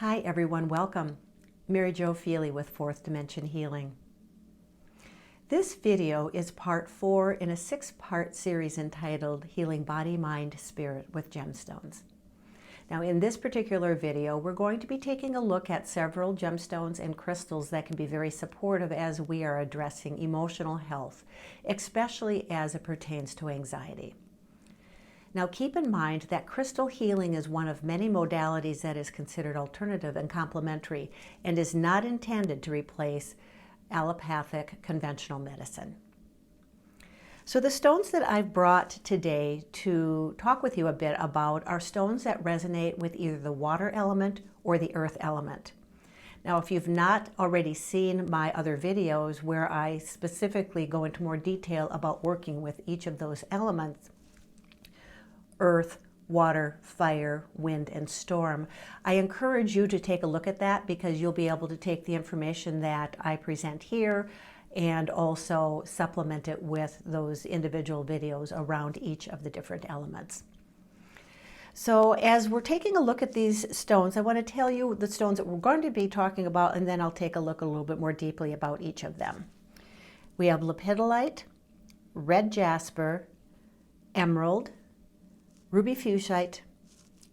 Hi everyone, welcome. Maryjo Feely with Fourth Dimension Healing. This video is part 4 in a 6-part series entitled Healing Body, Mind, Spirit with Gemstones. Now in this particular video, we're going to be taking a look at several gemstones and crystals that can be very supportive as we are addressing emotional health, especially as it pertains to anxiety. Now keep in mind that crystal healing is one of many modalities that is considered alternative and complementary and is not intended to replace allopathic conventional medicine. So the stones that I've brought today to talk with you a bit about are stones that resonate with either the water element or the earth element. Now, if you've not already seen my other videos where I specifically go into more detail about working with each of those elements, earth, water, fire, wind, and storm, I encourage you to take a look at that because you'll be able to take the information that I present here and also supplement it with those individual videos around each of the different elements. So as we're taking a look at these stones, I want to tell you the stones that we're going to be talking about, and then I'll take a look a little bit more deeply about each of them. We have lepidolite, red jasper, emerald, ruby fuchsite,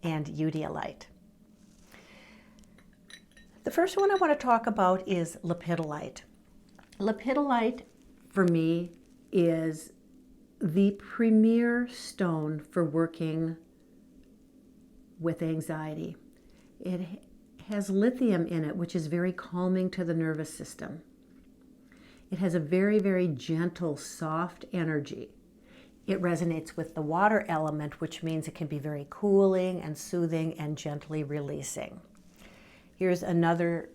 and eudialyte. The first one I want to talk about is lepidolite. Lepidolite, for me, is the premier stone for working with anxiety. It has lithium in it, which is very calming to the nervous system. It has a very, very gentle, soft energy. It resonates with the water element, which means it can be very cooling and soothing and gently releasing. Here's another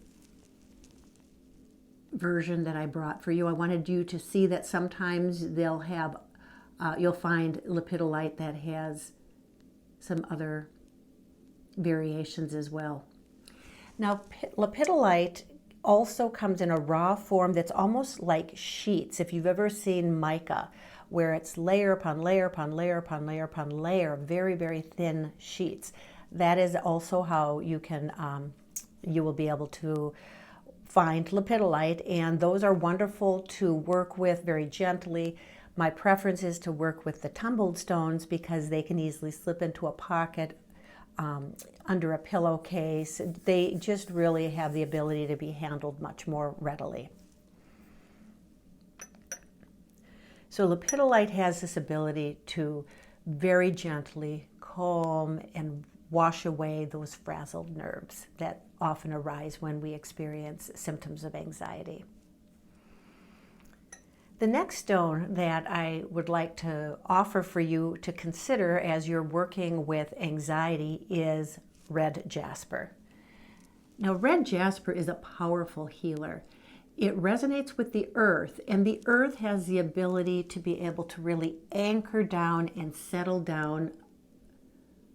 version that I brought for you. I wanted you to see that sometimes they'll have, you'll find lepidolite that has some other variations as well. Now, lepidolite also comes in a raw form that's almost like sheets. If you've ever seen mica, where it's layer upon layer upon layer upon layer upon layer, very, very thin sheets. That is also how you can, you will be able to find lepidolite, and those are wonderful to work with very gently. My preference is to work with the tumbled stones because they can easily slip into a pocket under a pillowcase. They just really have the ability to be handled much more readily. So lepidolite has this ability to very gently calm and wash away those frazzled nerves that often arise when we experience symptoms of anxiety. The next stone that I would like to offer for you to consider as you're working with anxiety is red jasper. Now, red jasper is a powerful healer. It resonates with the earth, and the earth has the ability to be able to really anchor down and settle down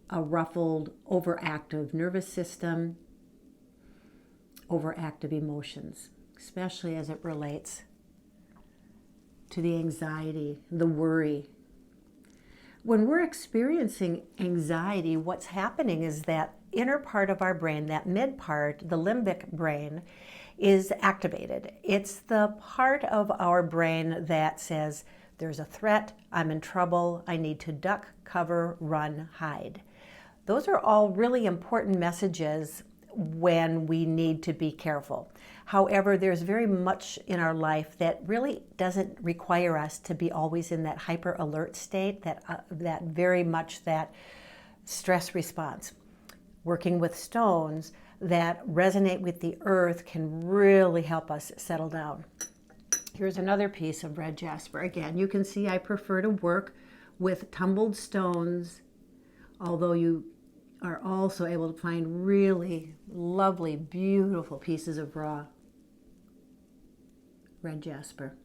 a ruffled, overactive nervous system, overactive emotions, especially as it relates to the anxiety, the worry. When we're experiencing anxiety, what's happening is that inner part of our brain, that mid part, the limbic brain, is activated. It's the part of our brain that says, there's a threat, I'm in trouble, I need to duck, cover, run, hide. Those are all really important messages when we need to be careful. However, there's very much in our life that really doesn't require us to be always in that hyper alert state, that very much that stress response. Working with stones that resonate with the earth can really help us settle down. Here's another piece of red jasper. Again, you can see I prefer to work with tumbled stones, although you are also able to find really lovely, beautiful pieces of raw red jasper.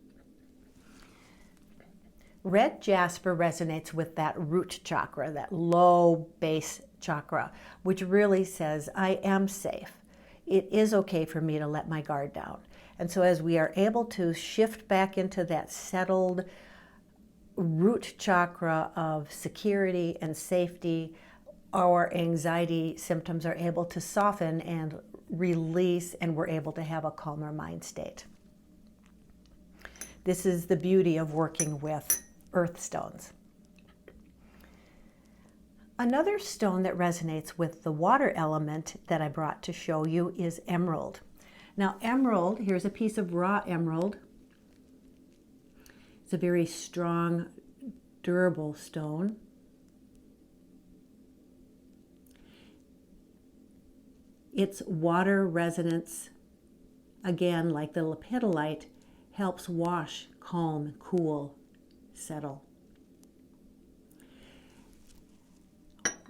Red jasper resonates with that root chakra, that low base chakra, which really says, I am safe. It is okay for me to let my guard down. And so as we are able to shift back into that settled root chakra of security and safety, our anxiety symptoms are able to soften and release, and we're able to have a calmer mind state. This is the beauty of working with earth stones. Another stone that resonates with the water element that I brought to show you is emerald. Now emerald, here's a piece of raw emerald. It's a very strong, durable stone. Its water resonance, again like the lepidolite, helps wash, calm, cool, settle.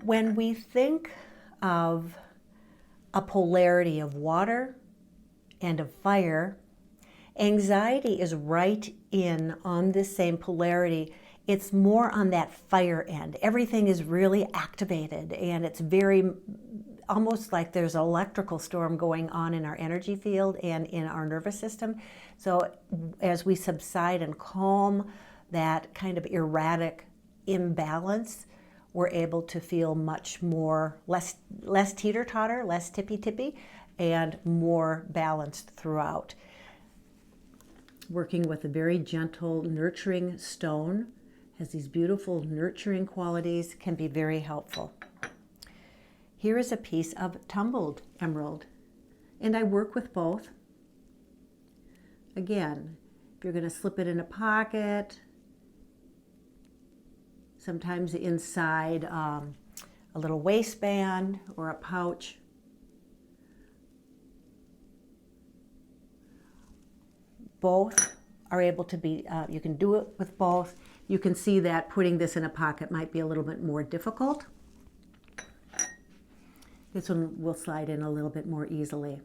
When we think of a polarity of water and of fire, anxiety is right in on this same polarity. It's more on that fire end. Everything is really activated, and it's very almost like there's an electrical storm going on in our energy field and in our nervous system. So as we subside and calm that kind of erratic imbalance, we're able to feel much more, less teeter-totter, less tippy-tippy, and more balanced throughout. Working with a very gentle, nurturing stone, has these beautiful nurturing qualities, can be very helpful. Here is a piece of tumbled emerald, and I work with both. Again, if you're going to slip it in a pocket, sometimes inside a little waistband or a pouch. Both are able to be, you can do it with both. You can see that putting this in a pocket might be a little bit more difficult. This one will slide in a little bit more easily.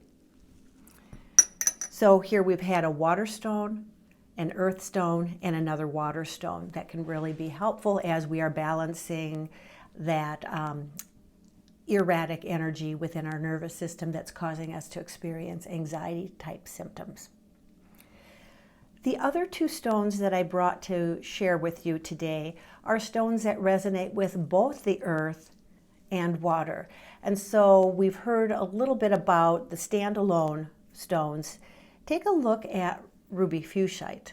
So here we've had a water stone, an earth stone, and another water stone that can really be helpful as we are balancing that erratic energy within our nervous system that's causing us to experience anxiety type symptoms. The other two stones that I brought to share with you today are stones that resonate with both the earth and water. And so we've heard a little bit about the standalone stones. Take a look at ruby fuchsite.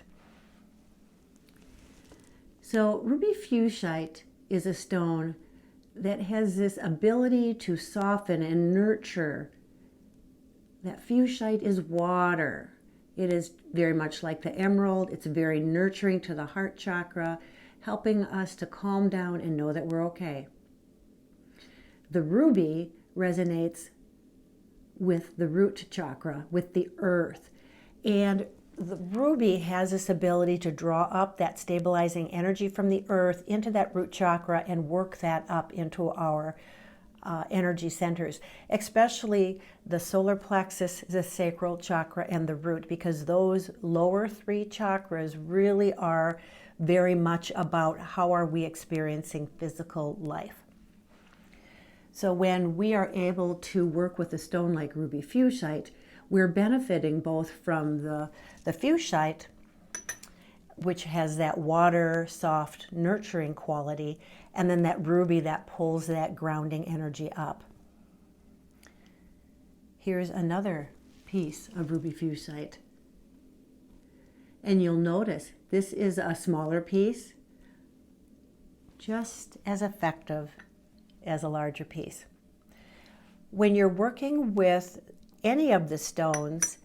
So ruby fuchsite is a stone that has this ability to soften and nurture. That fuchsite is water. It is very much like the emerald. It's very nurturing to the heart chakra, helping us to calm down and know that we're okay. The ruby resonates with the root chakra, with the earth. And the ruby has this ability to draw up that stabilizing energy from the earth into that root chakra and work that up into our energy centers, especially the solar plexus, the sacral chakra, and the root, because those lower three chakras really are very much about how are we experiencing physical life. So when we are able to work with a stone like ruby fuchsite, we're benefiting both from the fuchsite, which has that water, soft, nurturing quality, and then that ruby that pulls that grounding energy up. Here's another piece of ruby fuchsite. And you'll notice this is a smaller piece, just as effective as a larger piece. When you're working with any of the stones,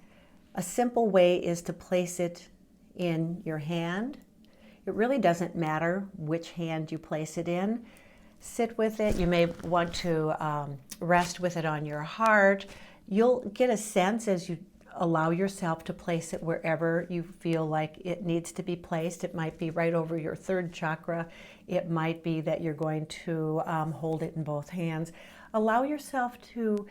a simple way is to place it in your hand. It really doesn't matter which hand you place it in. Sit with it. You may want to rest with it on your heart. You'll get a sense as you allow yourself to place it wherever you feel like it needs to be placed. It might be right over your third chakra. It might be that you're going to hold it in both hands. Allow yourself to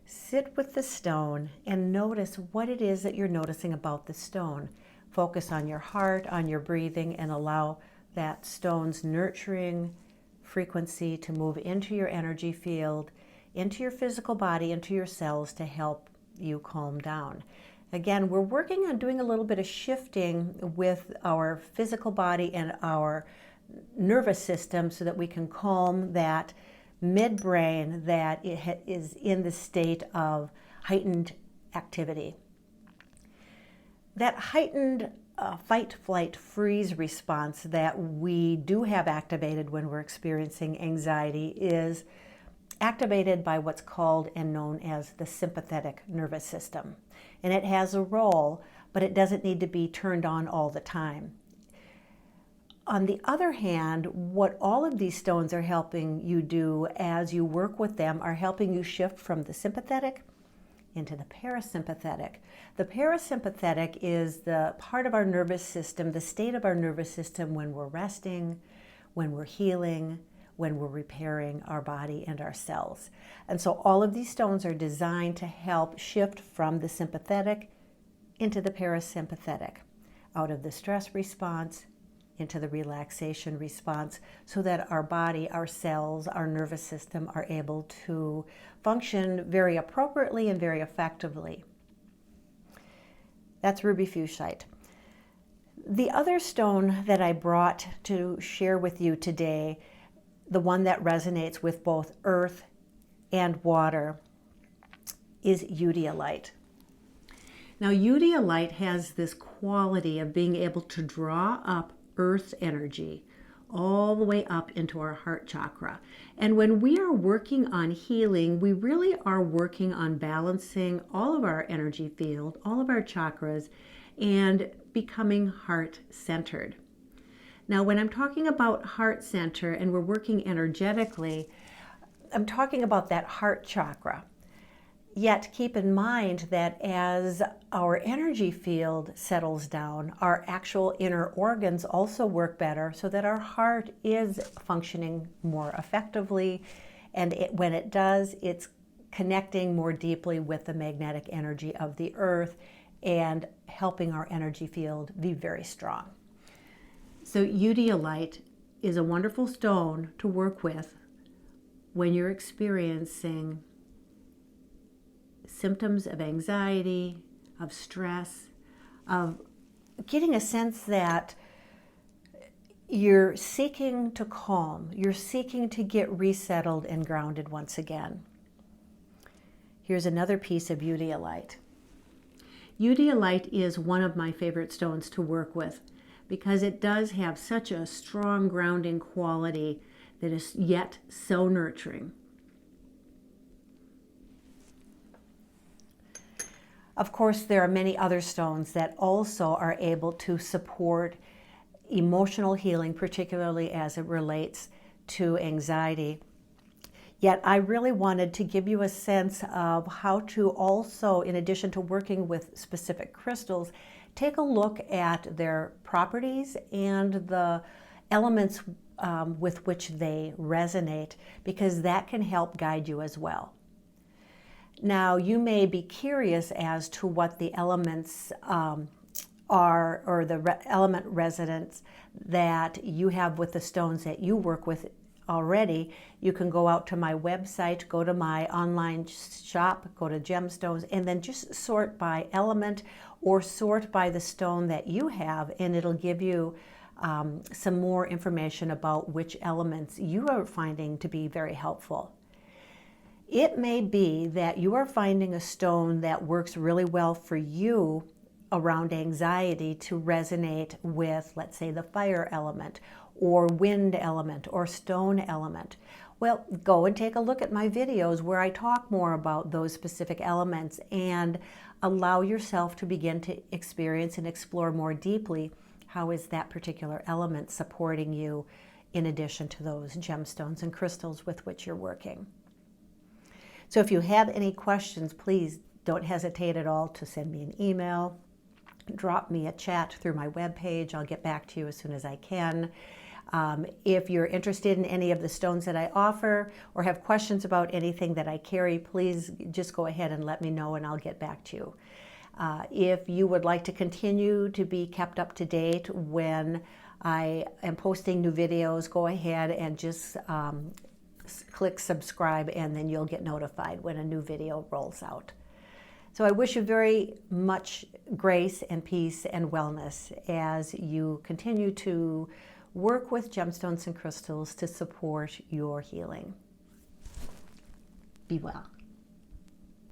sit with the stone and notice what it is that you're noticing about the stone. Focus on your heart, on your breathing, and allow that stone's nurturing frequency to move into your energy field, into your physical body, into your cells to help you calm down. Again, we're working on doing a little bit of shifting with our physical body and our nervous system so that we can calm that midbrain that is in the state of heightened activity. That heightened fight, flight, freeze response that we do have activated when we're experiencing anxiety is activated by what's called and known as the sympathetic nervous system. And it has a role, but it doesn't need to be turned on all the time. On the other hand, what all of these stones are helping you do as you work with them are helping you shift from the sympathetic into the parasympathetic. The parasympathetic is the part of our nervous system, the state of our nervous system when we're resting, when we're healing, when we're repairing our body and our cells. And so all of these stones are designed to help shift from the sympathetic into the parasympathetic, out of the stress response into the relaxation response, so that our body, our cells, our nervous system are able to function very appropriately and very effectively. That's ruby fuchsite. The other stone that I brought to share with you today, the one that resonates with both earth and water, is eudialyte. Now, eudialyte has this quality of being able to draw up earth energy all the way up into our heart chakra. And when we are working on healing, we really are working on balancing all of our energy field, all of our chakras, and becoming heart-centered. Now, when I'm talking about heart center and we're working energetically, I'm talking about that heart chakra. Yet keep in mind that as our energy field settles down, our actual inner organs also work better so that our heart is functioning more effectively. And when it does, it's connecting more deeply with the magnetic energy of the earth and helping our energy field be very strong. So eudialyte is a wonderful stone to work with when you're experiencing symptoms of anxiety, of stress, of getting a sense that you're seeking to calm, you're seeking to get resettled and grounded once again. Here's another piece of eudialyte. Eudialyte is one of my favorite stones to work with because it does have such a strong grounding quality that is yet so nurturing. Of course, there are many other stones that also are able to support emotional healing, particularly as it relates to anxiety. Yet I really wanted to give you a sense of how to also, in addition to working with specific crystals, take a look at their properties and the elements with which they resonate, because that can help guide you as well. Now, you may be curious as to what the elements are, or the element resonance that you have with the stones that you work with already. You can go out to my website, go to my online shop, go to Gemstones, and then just sort by element or sort by the stone that you have, and it'll give you some more information about which elements you are finding to be very helpful. It may be that you are finding a stone that works really well for you around anxiety to resonate with, let's say, the fire element or wind element or stone element. Well, go and take a look at my videos where I talk more about those specific elements and allow yourself to begin to experience and explore more deeply how is that particular element supporting you in addition to those gemstones and crystals with which you're working. So if you have any questions, please don't hesitate at all to send me an email, drop me a chat through my webpage. I'll get back to you as soon as I can. If you're interested in any of the stones that I offer or have questions about anything that I carry, please just go ahead and let me know and I'll get back to you. If you would like to continue to be kept up to date when I am posting new videos, go ahead and just click subscribe, and then you'll get notified when a new video rolls out. So I wish you very much grace and peace and wellness as you continue to work with gemstones and crystals to support your healing. Be well.